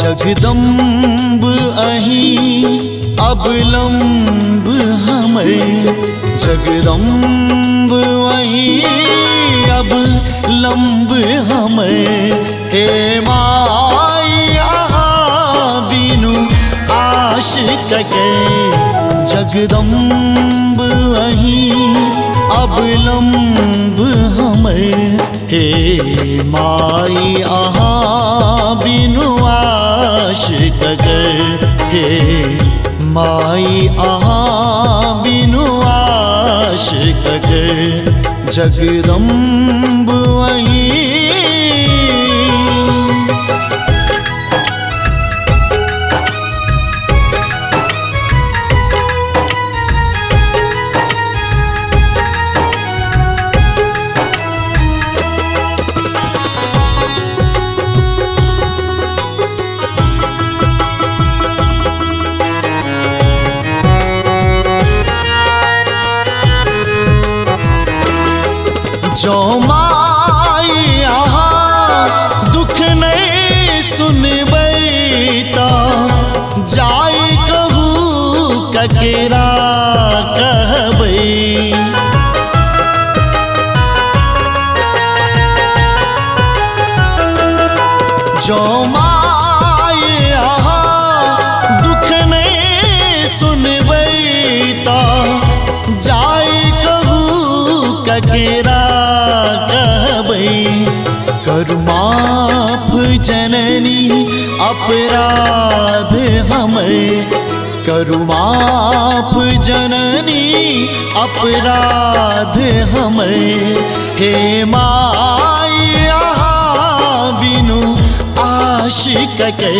जगदम्ब अहीं अबलंब हमर, जगदम्ब अहीं अबलंब हमर। हे माई अहाँ बिनु आश कके, जगदम्ब अहीं अबलंब हमर। हे माई अहाँ बिनु आश ककर, हे माई अहाँ बिनु आश ककर। जगदम्ब अहीं जो माई अहाँ दुख नहीं सुनबै ता, जाई कहू ककेरा कहबै। जो माई अहाँ दुख नहीं सुनबै ता, जाई कहू ककेरा करु माफ जननी अपराध हमर, करु माफ जननी अपराध हमर। हे माई अहाँ बिनु आश कके,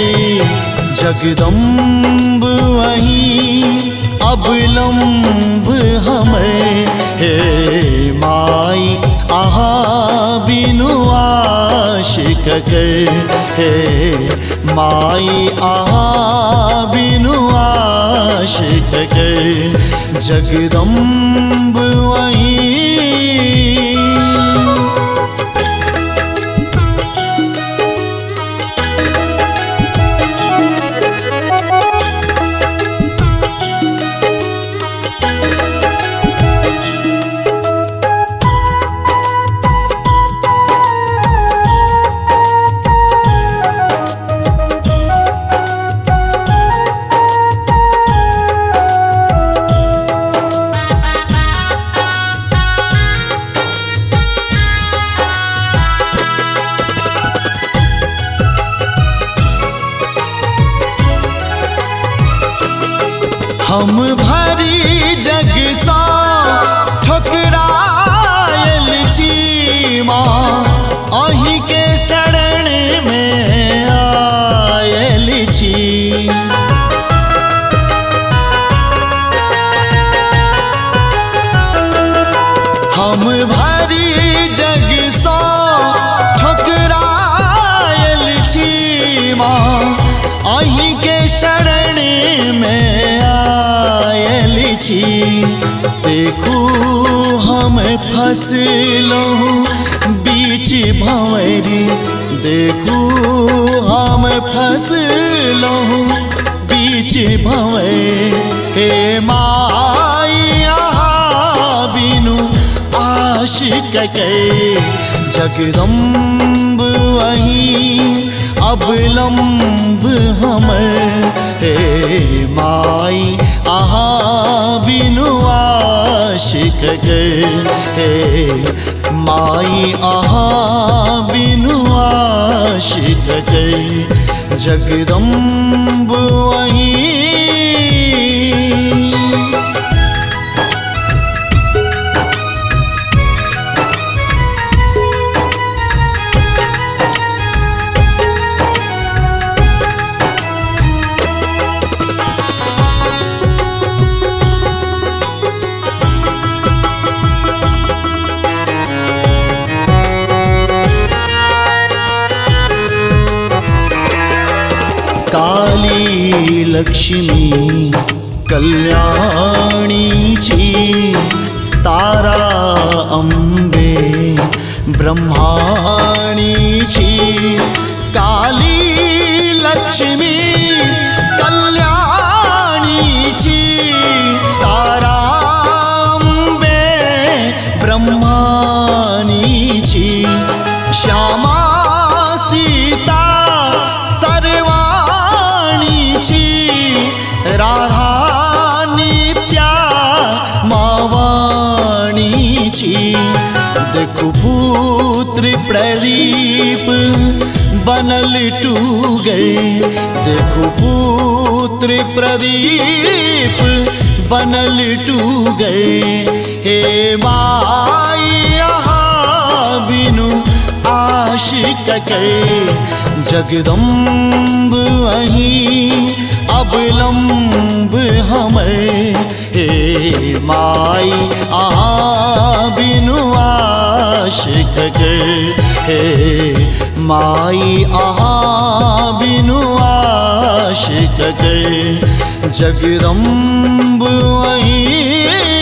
जगदम्ब अहीं अबलंब हमर। हे माई अहाँ बिनु आश ककर, हे माई अहाँ बिनु आश ककर। जगदम्ब अहीं हम भरी जग सा ठुकरायल छी माँ, अहीं के शरण में आयल छी। हम भरी जग सा ठुकरायल छी माँ, अहीं के शरण में आयल छी। देखू हम फसलहुँ बीच भंवरी, देखू हम फसलहुँ बीच भंवर। हे माई अहाँ बिनु आश कके, जगदम्ब अहीं अबलंब हमर। हे माई अहाँ बिनु आश ककर, हे माई अहाँ बिनु आश ककर। जगदम्ब अहीं काली लक्ष्मी कल्याणी छी, तारा अम्बे ब्रह्माणी छी। काली लक्ष्मी लक्ष्मी कल्याणीची तारा अंबे ब्रह्मानीची श्यामा सीता सर्वाणीची राधा नित्या मावाणीची देखो पुत्र प्रदीप बनल टूगर देखो पुत्र प्रदीप बनल टूगर हे माई यहाँ बिनु आशिक कर जगदम्ब अहीं अवलंब हमर हे माई आहाँ बिनु आशिक कर हे माई आहाँ बिनु आशिक कर जगदम्ब अहीं